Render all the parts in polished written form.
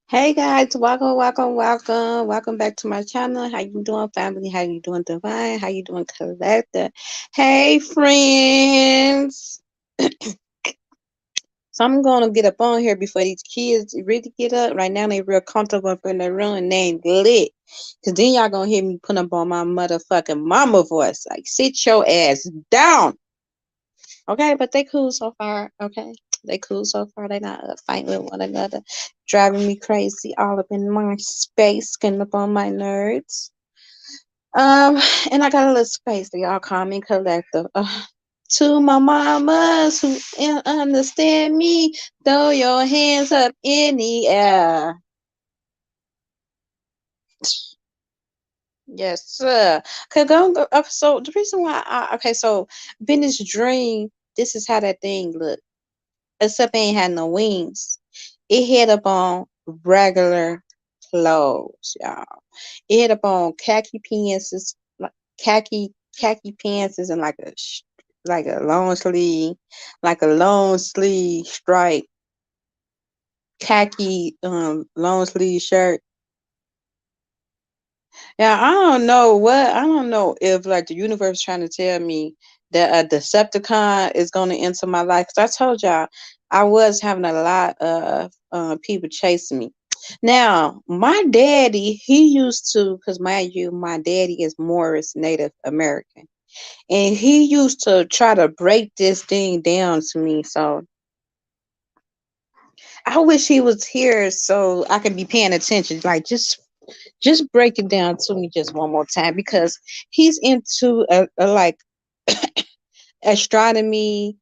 Hey guys, welcome back to my channel. How you doing, family? How you doing, Divine? How you doing, Collector? Hey, friends. So I'm gonna get up on here before these kids really get up. Right now they real comfortable up in their room and they ain't lit. Cause then y'all gonna hear me put up on my motherfucking mama voice. Like, sit your ass down. Okay, but they cool so far. Okay, they cool so far. They not fighting with one another, driving me crazy all up in my space, getting up on my nerds. Um, and I got a little space, so y'all call me collective. To my mamas who understand me, throw your hands up in the air. Yes, sir. So the reason why so Business Dream, this is how that thing look. Except it ain't had no wings. It had up on regular clothes, y'all. It had up on khaki pants, like khaki pants, and like a long sleeve stripe khaki long sleeve shirt. Yeah, I don't know if like the universe trying to tell me that a Decepticon is gonna enter my life. Cause I told y'all I was having a lot of people chasing me. Now, my daddy, he used to, cause mind you, my daddy is Morris Native American, and he used to try to break this thing down to me. So I wish he was here so I could be paying attention. Like, just break it down to me just one more time because he's into a like astronomy,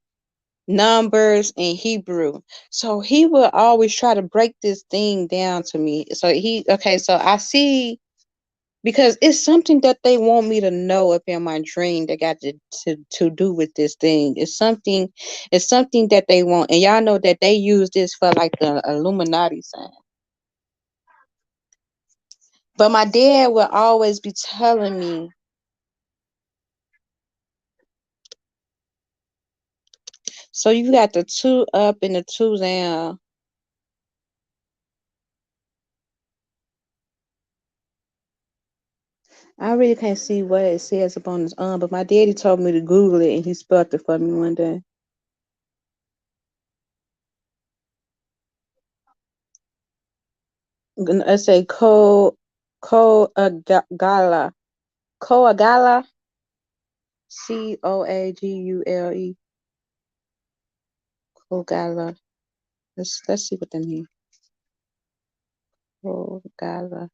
numbers, and Hebrew. So he will always try to break this thing down to me. So I see because it's something that they want me to know up in my dream that got to do with this thing. It's something that they want. And y'all know that they use this for like the Illuminati sign. But my dad will always be telling me. So you got the two up and the two down. I really can't see what it says up on his arm, but my daddy told me to Google it and he spelled it for me one day. I say Coagala. Coagala. Coagule. Coagala. Let's see what that means. Coagala.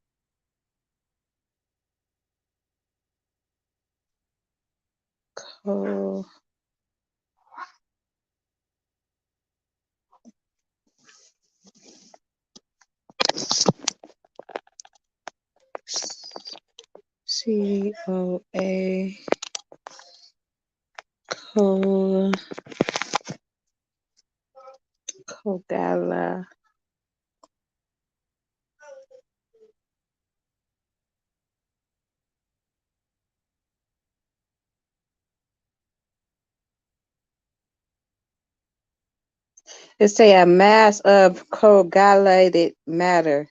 Co COA Co Coagala. It say a mass of coagulated matter.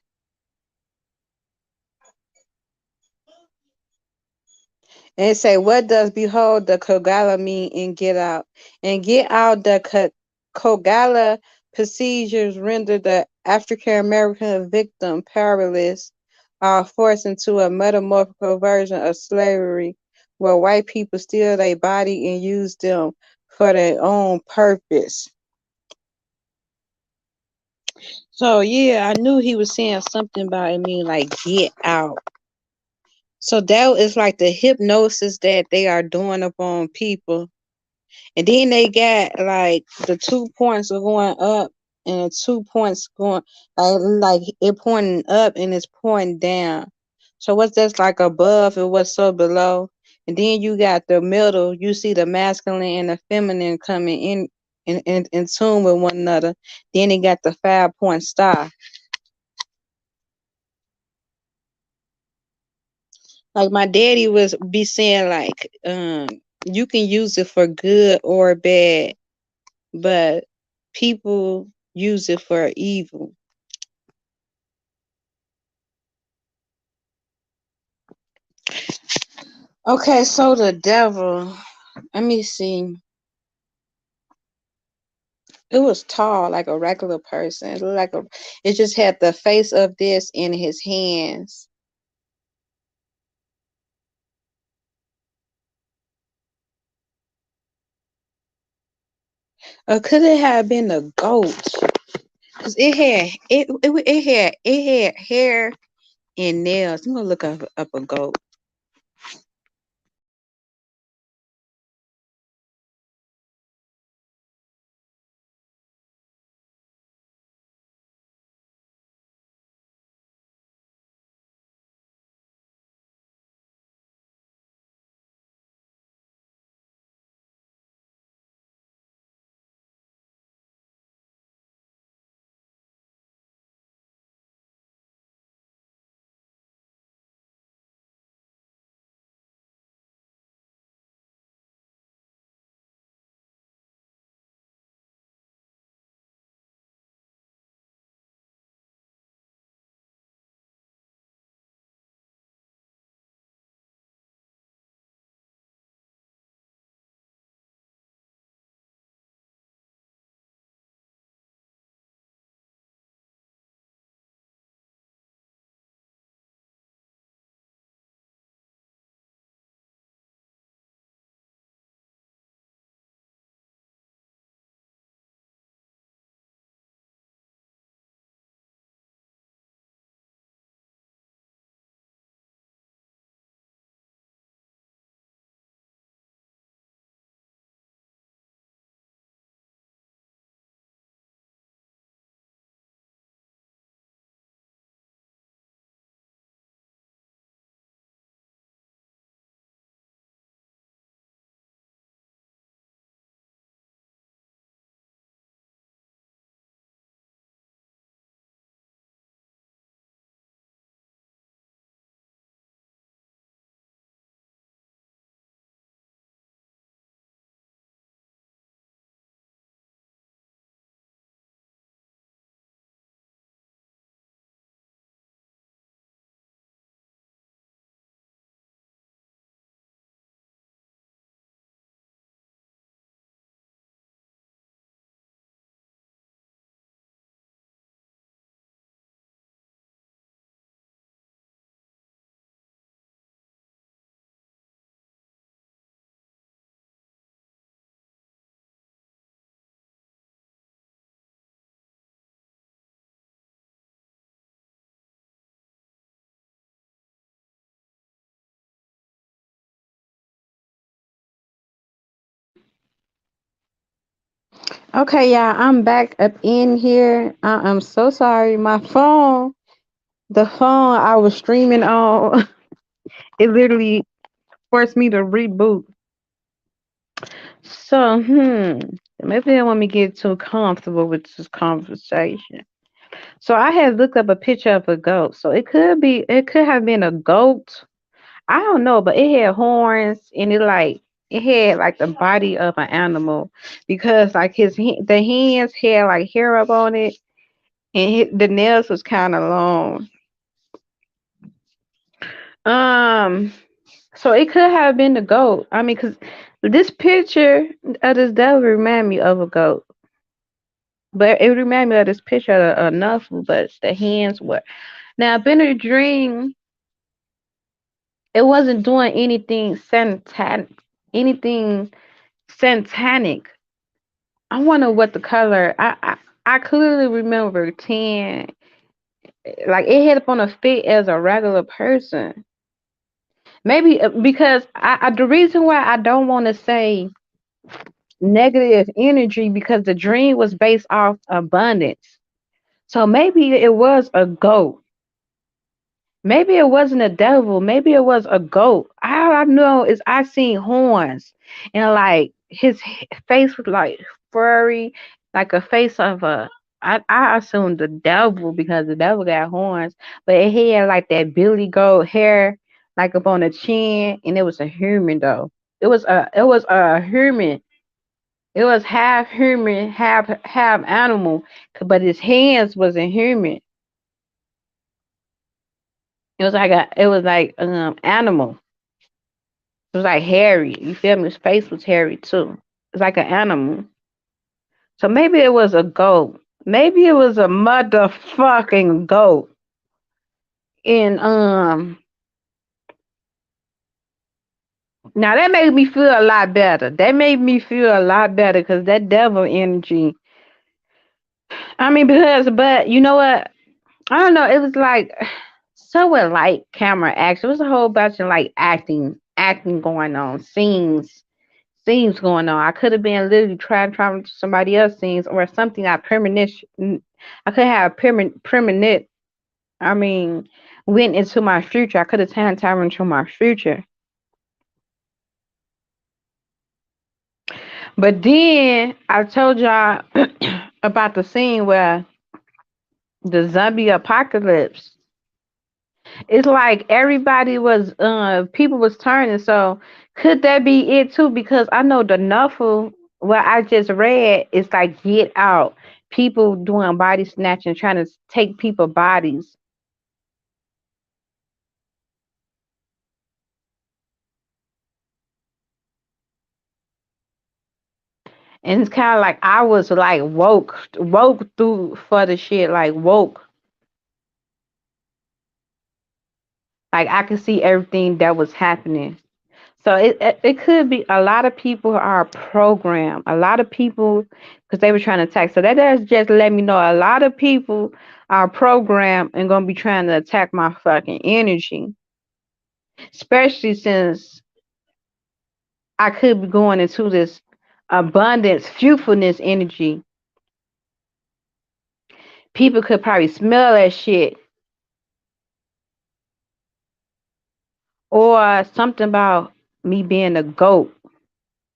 And it say, what does behold the Kogala mean in Get Out? And Get Out, the Kogala procedures render the African American victim powerless, forced into a metamorphical version of slavery, where white people steal their body and use them for their own purpose. So yeah, I knew he was saying something about it mean like get out. So that is like the hypnosis that they are doing upon people. And then they got like the 2 points are going up and the 2 points going like it pointing up and it's pointing down. So what's that's like above and what's so below? And then you got the middle, you see the masculine and the feminine coming in tune with one another. Then they got the 5 point star. Like my daddy was be saying like you can use it for good or bad, but people use it for evil. Okay, so the devil. Let me see. It was tall, like a regular person. It looked like a. It just had the face of this in his hands. Or could it have been a goat? Cause it had hair and nails. I'm gonna look up a goat. Okay, yeah, I'm back up in here. I'm so sorry. My phone, the phone I was streaming on, it literally forced me to reboot. So, maybe they want me to get too comfortable with this conversation. So I had looked up a picture of a goat. So it could have been a goat. I don't know, but it had horns and it had like the body of an animal because like the hands had like hair up on it and the nails was kind of long. Um, so it could have been the goat. I mean, cause this picture of this devil remind me of a goat, but it remind me of this picture of a knuckle, but the hands were. Now, been a dream. It wasn't doing anything satanic. I wonder what the color. I clearly remember 10. Like it hit up on a fit as a regular person. Maybe because the reason why I don't want to say negative energy because the dream was based off abundance. So maybe it was a goat. Maybe it wasn't a devil. Maybe it was a goat. All I know is I seen horns and like his face was like furry, like a face of a. I assumed the devil because the devil got horns, but it had like that Billy Goat hair, like up on the chin, and it was a human though. It was a human. It was half human, half animal, but his hands wasn't human. It was like animal. It was like hairy. You feel me? His face was hairy too. It's like an animal. So maybe it was a goat. Maybe it was a motherfucking goat. And now that made me feel a lot better. That made me feel a lot better because that devil energy. I mean, but you know what? I don't know. It was like somewhat like camera action. It was a whole bunch of like acting going on, scenes going on. I could have been literally trying to somebody else's scenes or something. I could have permanent. I mean, went into my future. I could have time into my future. But then I told y'all about the scene where the zombie apocalypse. It's like everybody was people was turning. So could that be it too? Because I know the novel what I just read is like get out. People doing body snatching, trying to take people bodies. And it's kinda like I was like woke through for the shit, like woke. Like I could see everything that was happening. So it could be a lot of people are programmed. A lot of people because they were trying to attack. So that does just let me know a lot of people are programmed and gonna be trying to attack my fucking energy. Especially since I could be going into this abundance, fruitfulness energy. People could probably smell that shit. Or something about me being a goat.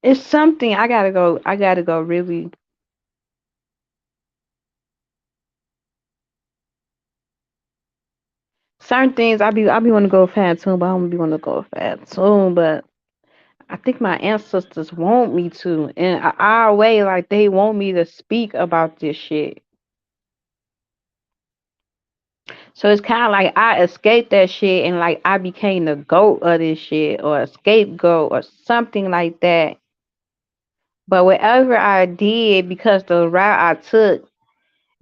It's something I gotta go really. Certain things I be want to go fat soon, but I don't be want to go fat soon. But I think my ancestors want me to, in our way, like they want me to speak about this shit. So it's kind of like I escaped that shit, and like I became the goat of this shit, or a scapegoat, or something like that. But whatever I did, because the route I took,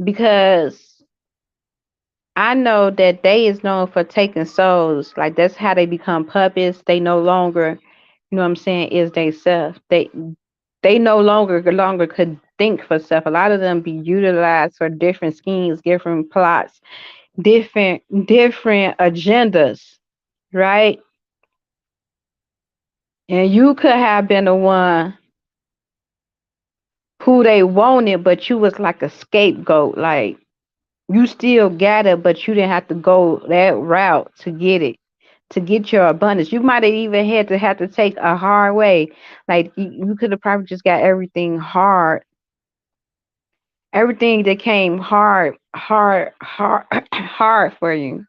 because I know that they is known for taking souls. Like that's how they become puppets. They no longer, you know what I'm saying, is they self. They no longer could think for self. A lot of them be utilized for different schemes, different plots, different agendas, right? And you could have been the one who they wanted, but you was like a scapegoat. Like you still got it, but you didn't have to go that route to get it, to get your abundance. You might have even had to have to take a hard way. Like you could have probably just got everything hard. Everything that came hard for you.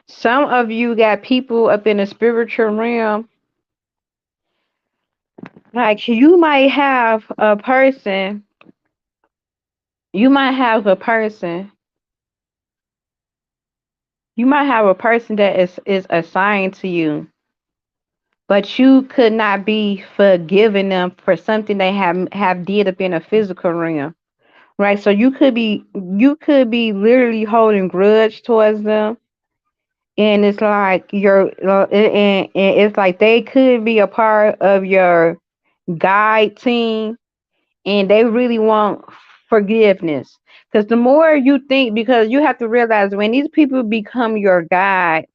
Some of you got people up in the spiritual realm. Like you might have a person, you might have a person that is assigned to you, but you could not be forgiving them for something they have did up in a physical realm, right? So you could be literally holding grudge towards them, and it's like and it's like they could be a part of your guide team, and they really want forgiveness. Because the more you think, because you have to realize when these people become your guide,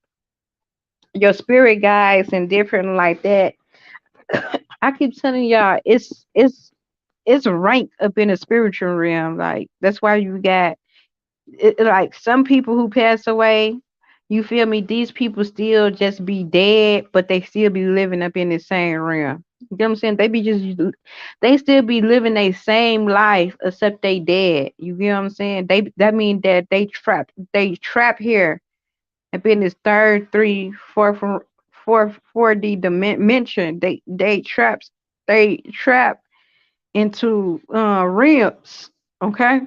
your spirit guides, and different like that, I keep telling y'all, it's rank up in the spiritual realm. Like that's why you got like some people who pass away. You feel me? These people still just be dead, but they still be living up in the same realm. You know what I'm saying? They still be living their same life except they dead. You get what I'm saying? That mean that they trap here. up in this third, three, fourth, 4D dimension. They trap into realms. Okay,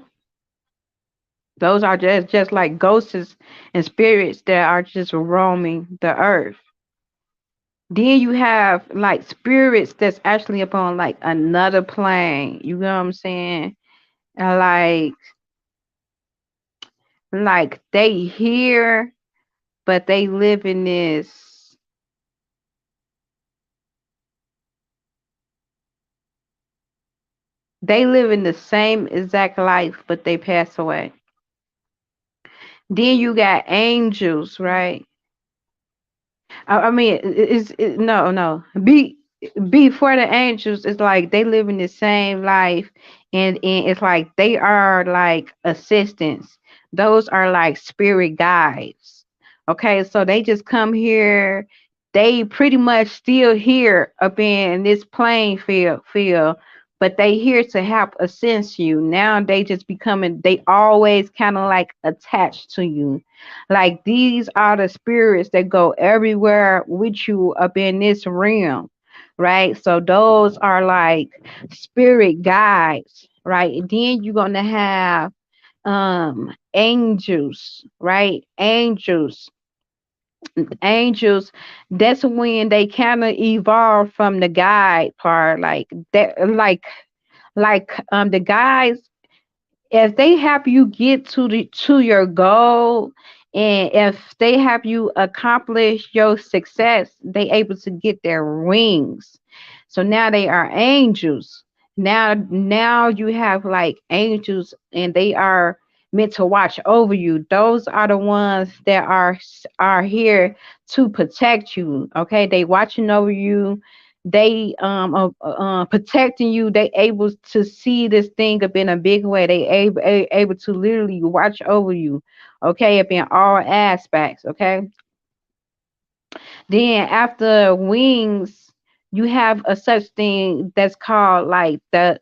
those are just like ghosts and spirits that are just roaming the earth. Then you have like spirits that's actually upon like another plane. You know what I'm saying? And like they hear, but they live in the same exact life, but they pass away. Then you got angels, right? I mean, no, no. Before the angels, it's like they live in the same life, and it's like they are like assistants. Those are like spirit guides. Okay, so they just come here. They pretty much still here up in this playing field, but they here to help assist you. Now they just becoming. They always kind of like attached to you, like these are the spirits that go everywhere with you up in this realm, right? So those are like spirit guides, right? And then you're gonna have angels, right? Angels, that's when they kind of evolve from the guide part, like that, like the guides, if they help you get to your goal, and if they help you accomplish your success, they able to get their wings. So now they are angels. Now you have like angels, and they are meant to watch over you. Those are the ones that are here to protect you. Okay, they watching over you. They protecting you. They able to see this thing up in a big way. They able to literally watch over you. Okay, up in all aspects. Okay, then after wings, you have a such thing that's called like the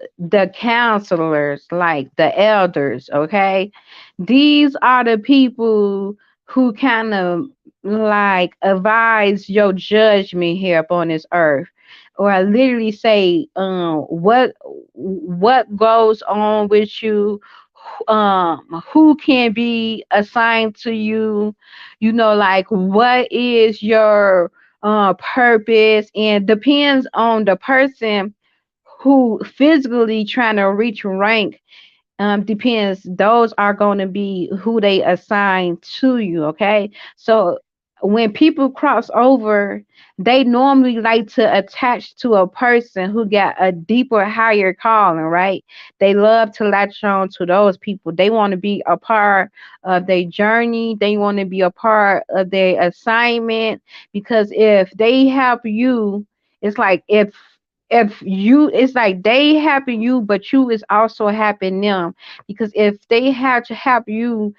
counselors, like the elders. Okay, these are the people who kind of like advise your judgment here upon this earth, or literally say what goes on with you, who can be assigned to you, you know, like what is your purpose, and depends on the person who physically trying to reach rank. Depends, those are going to be who they assign to you. Okay, so when people cross over, they normally like to attach to a person who got a deeper, higher calling, right? They love to latch on to those people. They want to be a part of their journey, they want to be a part of their assignment, because if they help you, it's like if you, it's like they helping you, but you is also helping them, because if they have to help you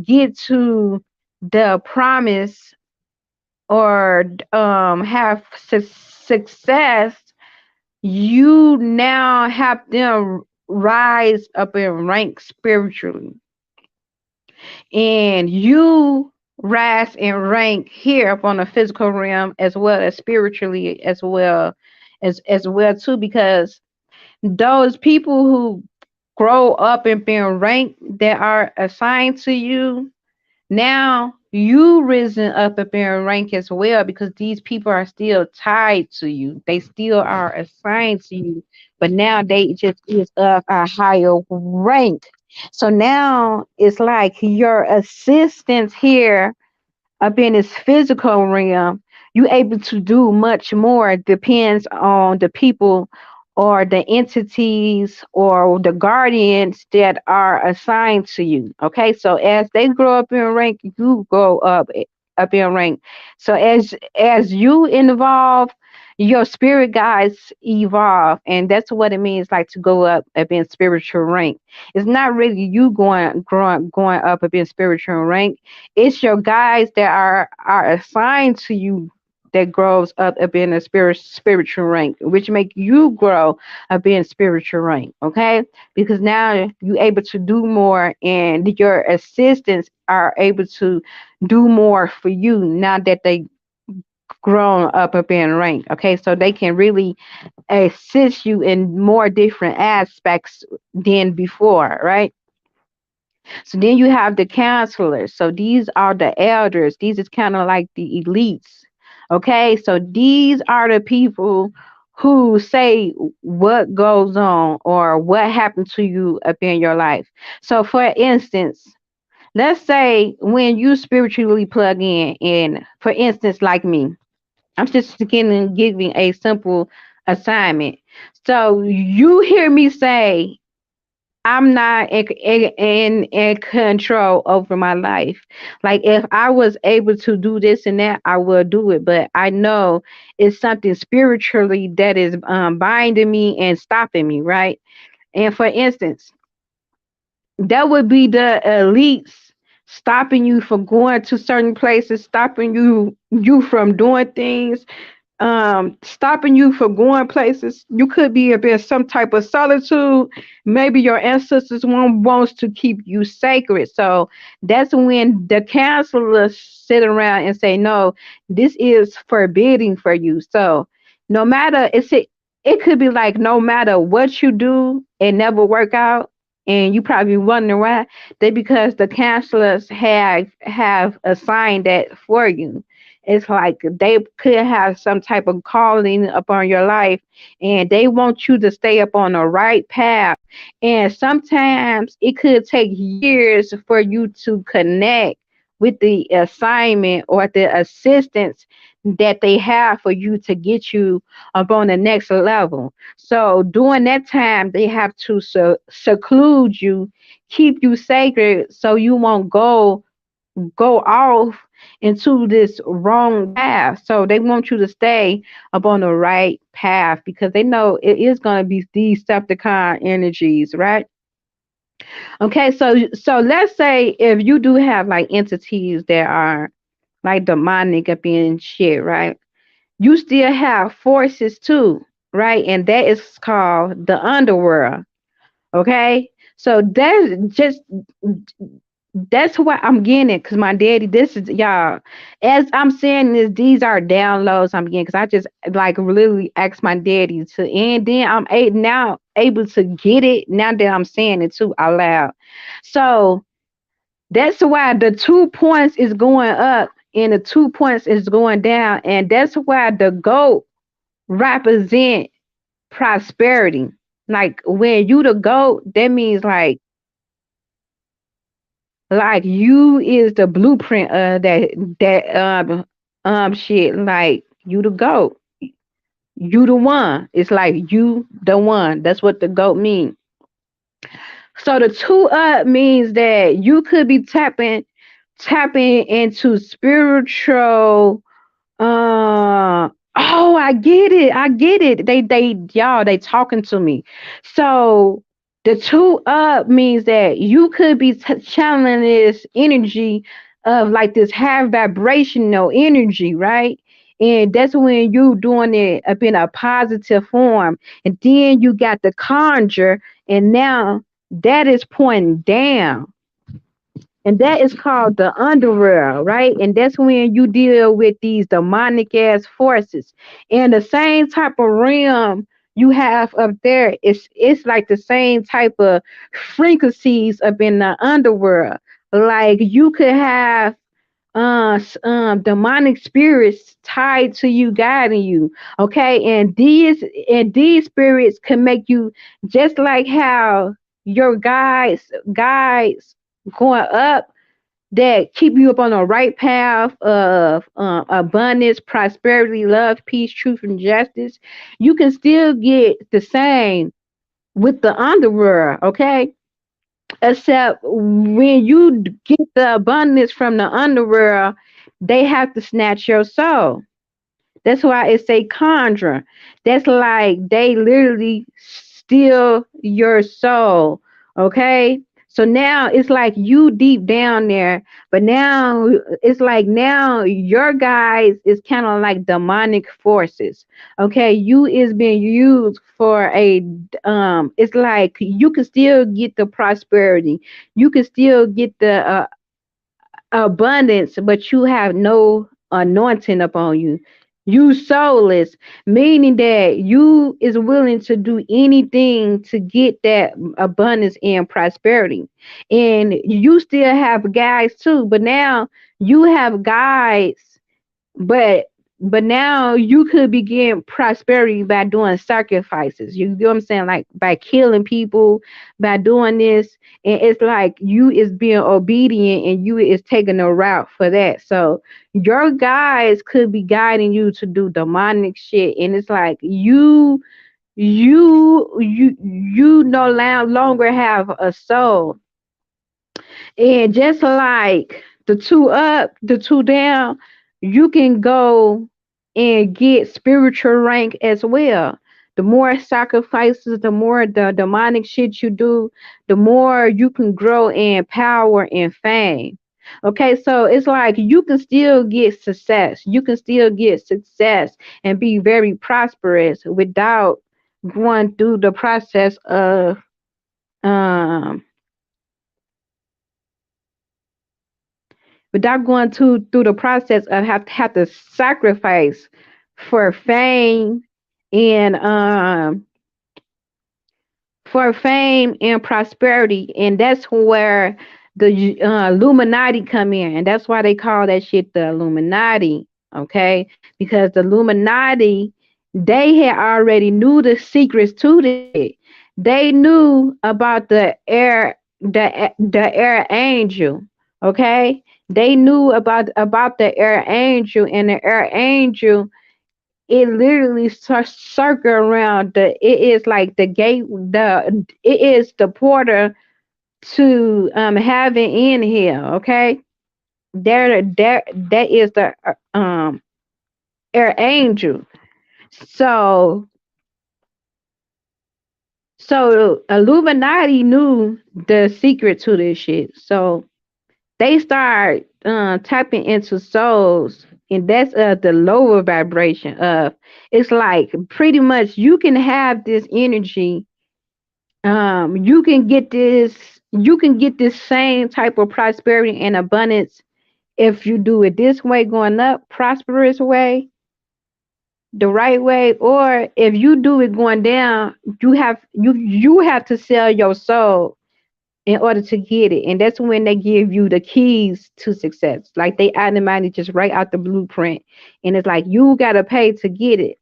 get to the promise, or have success, you now have them rise up in rank spiritually, and you rise in rank here up on the physical realm as well as spiritually, as well too, because those people who grow up and being ranked that are assigned to you, now you risen up and being ranked as well, because these people are still tied to you. They still are assigned to you, but now they just is of a higher rank. So now it's like your assistants here up in this physical realm, you able to do much more. It depends on the people or the entities or the guardians that are assigned to you. Okay, so as they grow up in rank, you grow up in rank. So as you evolve, your spirit guides evolve, and that's what it means, like to go up in spiritual rank. It's not really you going up in spiritual rank. It's your guides that are assigned to you that grows up in a spiritual rank, which make you grow up in spiritual rank. Okay, because now you able to do more, and your assistants are able to do more for you now that they grown up in rank. Okay, so they can really assist you in more different aspects than before, right? So then you have the counselors. So these are the elders. These is kind of like the elites. Okay, so these are the people who say what goes on or what happened to you up in your life. So for instance, let's say when you spiritually plug in, and for instance, like me, I'm just giving a simple assignment. So you hear me say I'm not in control over my life. Like if I was able to do this and that, I will do it. But I know it's something spiritually that is binding me and stopping me, right? And for instance, that would be the elites stopping you from going to certain places, stopping you from doing things, stopping you from going places. You could be in some type of solitude. Maybe your ancestors wants to keep you sacred. So that's when the counselors sit around and say, no, this is forbidding for you. So no matter it could be like no matter what you do, it never work out. And you probably wondering why. They because the counselors have assigned that for you. It's like they could have some type of calling upon your life, and they want you to stay up on the right path. And sometimes it could take years for you to connect with the assignment or the assistance that they have for you to get you up on the next level. So during that time, they have to seclude you, keep you sacred, so you won't go off into this wrong path. So they want you to stay up on the right path because they know it is going to be Decepticon energies, right? Okay, so let's say if you do have like entities that are like demonic up in shit, right? You still have forces too, right? And that is called the underworld. Okay, so that's what I'm getting it because my daddy, this is y'all. As I'm saying this, these are downloads I'm getting because I just like literally asked my daddy to, and then now able to get it now that I'm saying it too out loud. So that's why the 2 points is going up and the 2 points is going down, and that's why the goat represent prosperity. Like when you the goat, that means like you is the blueprint of that shit. Like you the goat, you the one. It's like you the one. That's what the goat means. So the two up means that you could be tapping into spiritual. Oh, I get it. I get it. They talking to me. So the two up means that you could be channeling this energy of like this high vibrational energy, right? And that's when you doing it up in a positive form. And then you got the conjure, and now that is pointing down, and that is called the underworld, right? And that's when you deal with these demonic ass forces. And the same type of realm you have up there, it's like the same type of frequencies up in the underworld. Like you could have demonic spirits tied to you, guiding you. Okay, and these spirits can make you just like how your guides going up that keep you up on the right path of abundance, prosperity, love, peace, truth, and justice. You can still get the same with the underworld, okay? Except when you get the abundance from the underworld, they have to snatch your soul. That's why it say conjure. That's like they literally steal your soul. Okay. So now it's like you deep down there, but now it's like now your guys is kind of like demonic forces. Okay, you is being used for a it's like you can still get the prosperity, you can still get the abundance, but you have no anointing upon you. You soulless, meaning that you is willing to do anything to get that abundance and prosperity. And you still have guys too, but now you have guys, but now you could begin prosperity by doing sacrifices. You know what I'm saying? Like by killing people, by doing this. And it's like you is being obedient and you is taking a route for that. So your guys could be guiding you to do demonic shit. And it's like you no longer have a soul. And just like the two up, the two down, you can go and get spiritual rank as well. The more sacrifices, the more the demonic shit you do, the more you can grow in power and fame. Okay, so it's like you can still get success. You can still get success and be very prosperous without going through the process of um without going through the process of have to sacrifice for fame and for fame and prosperity. And that's where the Illuminati come in, and that's why they call that shit the Illuminati. Okay, because the Illuminati, they had already knew the secrets to it. They knew about the air angel. Okay, they knew about the air angel, and the air angel, it literally circle around the, it is like the gate, the it is the porter to heaven in here. Okay, there that is the air angel. So Illuminati knew the secret to this shit. So they start tapping into souls, and that's the lower vibration of, it's like pretty much you can have this energy, you can get this same type of prosperity and abundance if you do it this way, going up prosperous way, the right way, or if you do it going down, you have to sell your soul in order to get it. And that's when they give you the keys to success. Like they automatically just write out the blueprint. And it's like you gotta pay to get it.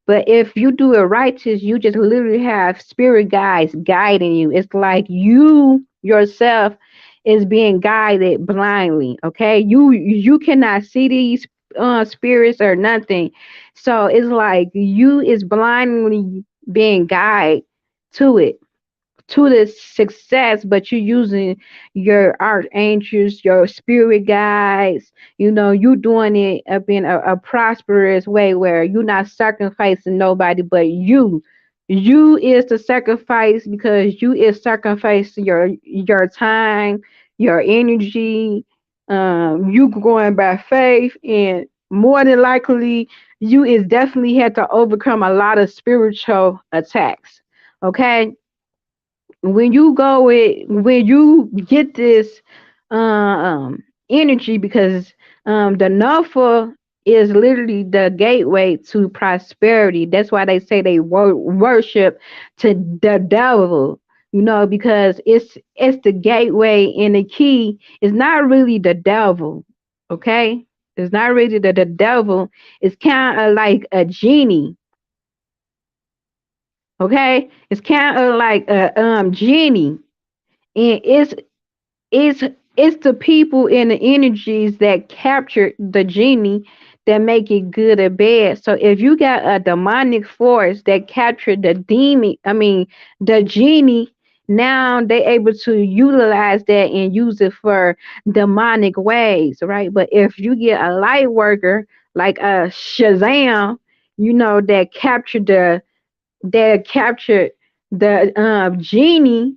But if you do it righteous, you just literally have spirit guides guiding you. It's like you yourself is being guided blindly. Okay. You cannot see these spirits or nothing. So it's like you is blindly being guided to it, to the success, but you're using your archangels, your spirit guides. You know, you doing it up in a prosperous way where you're not sacrificing nobody, but you. You is the sacrifice because you is sacrificing your time, your energy. You going by faith, and more than likely, you is definitely had to overcome a lot of spiritual attacks. Okay, when you get this energy, because the Nafa is literally the gateway to prosperity. That's why they say they worship to the devil, you know, because it's the gateway, and the key is not really the devil. Okay, it's not really the devil. It's kind of like a genie. Okay, it's kind of like a genie, and it's it's the people and the energies that capture the genie that make it good or bad. So if you got a demonic force that captured the demon, I mean the genie, now they able to utilize that and use it for demonic ways, right? But if you get a light worker like a Shazam, you know, that captured the genie,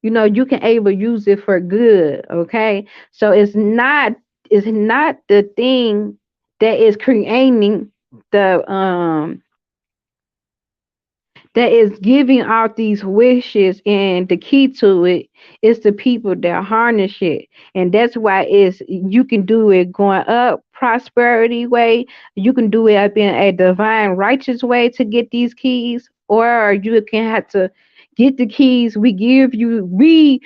You can able use it for good. Okay, so it's not the thing that is creating the that is giving out these wishes, and the key to it is the people that harness it. And that's why it's you can do it going up prosperity way, you can do it in a divine righteous way to get these keys, or you can have to get the keys. We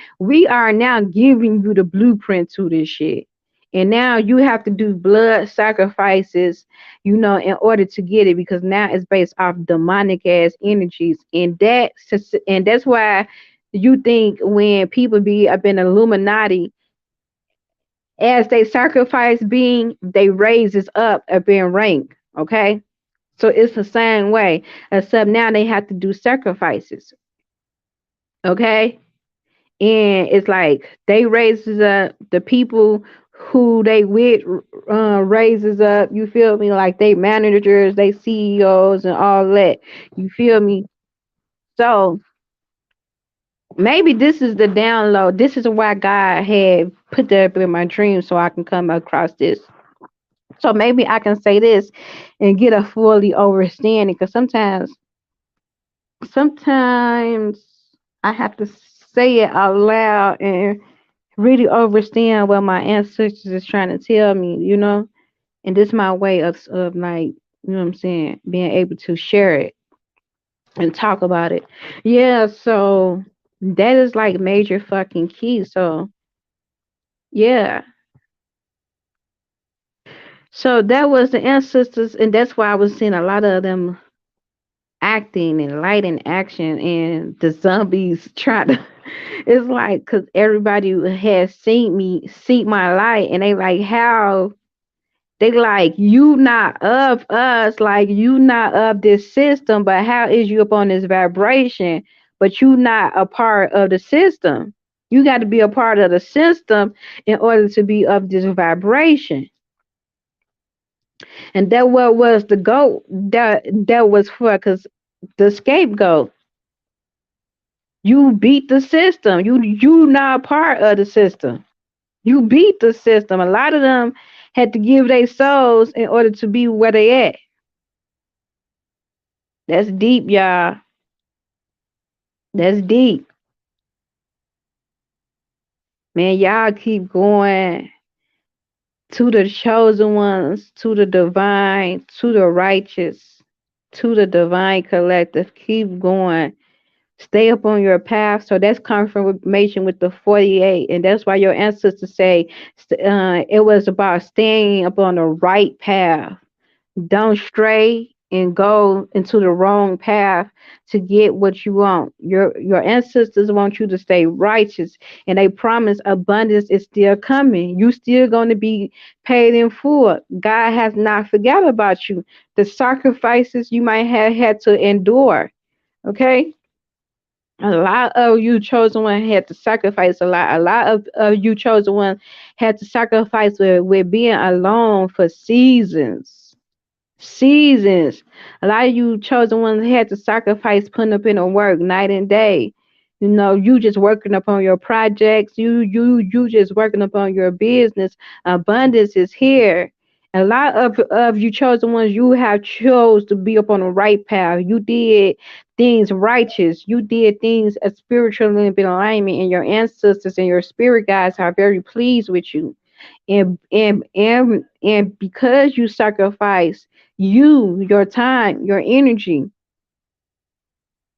are now giving you the blueprint to this shit, and now you have to do blood sacrifices, in order to get it, because now it's based off demonic ass energies, and that's why you think when people be up in Illuminati, as they sacrifice being, they raises up in rank. Okay, so it's the same way, except now they have to do sacrifices. Okay, and it's like they raises up the people who they with, raises up, you feel me, like they managers, they CEOs and all that, you feel me. So maybe this is the download, this is why God had put that up in my dream so I can come across this, so maybe I can say this and get a fully understanding, because sometimes I have to say it out loud and really understand what my ancestors is trying to tell me. And this is my way of like, what I'm saying, being able to share it and talk about it. Yeah, so that is like major fucking key. So yeah. So that was the ancestors, and that's why I was seeing a lot of them acting and light in action, and the zombies trying to it's like because everybody has seen me see my light, and they like how they like, you not of us, like you not of this system, but how is you up on this vibration, but you not a part of the system. You got to be a part of the system in order to be of this vibration. And that what was the goal, that was for, because the scapegoat, you beat the system. You not part of the system. You beat the system. A lot of them had to give their souls in order to be where they at. That's deep, y'all. That's deep. Man, y'all keep going to the chosen ones, to the divine, to the righteous, to the divine collective. Keep going. Stay up on your path. So that's confirmation with the 48. And that's why your ancestors say it was about staying up on the right path. Don't stray and go into the wrong path to get what you want. Your ancestors want you to stay righteous, and they promise abundance is still coming. You still going to be paid in full. God has not forgot about you. The sacrifices you might have had to endure. Okay, a lot of you chosen one had to sacrifice a lot. A lot of you chosen one had to sacrifice with being alone for seasons. A lot of you chosen ones had to sacrifice putting up in the work night and day. You just working upon your projects. You just working upon your business. Abundance is here. A lot of you chosen ones, you have chose to be up on the right path. You did things righteous. You did things as spiritually in alignment, and your ancestors and your spirit guides are very pleased with you. And because you sacrifice your time, your energy,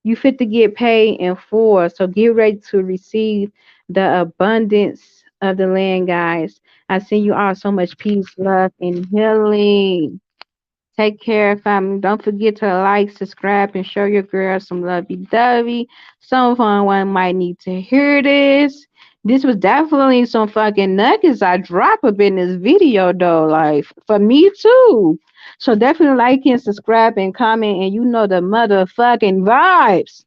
you fit to get paid in full. So get ready to receive the abundance of the land, guys. I send you all so much peace, love, and healing. Take care, family. Don't forget to like, subscribe, and show your girl some lovey dovey. Someone might need to hear this. This was definitely some fucking nuggets I drop up in this video, though. Like, for me, too. So definitely like and subscribe and comment, and you know the motherfucking vibes.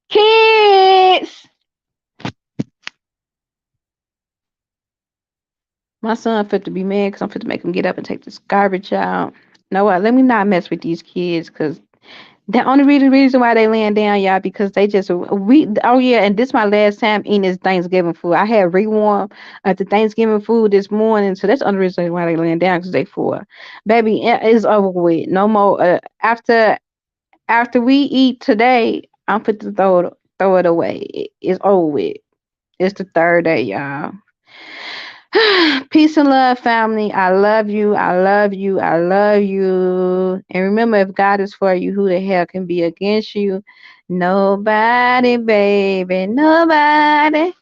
Kids! My son fit to be mad because I'm fit to make him get up and take this garbage out. Know what? Let me not mess with these kids because The only reason why they laying down, y'all, because they just we. Oh yeah, and this my last time eating this Thanksgiving food. I had rewarm at the Thanksgiving food this morning, so that's the only reason why they laying down because they full. Baby, it's over with. No more. After we eat today, I'm fit to throw it away. It's over with. It's the third day, y'all. Peace and love, family. I love you. I love you. I love you. And remember, if God is for you, who the hell can be against you? Nobody, baby. Nobody.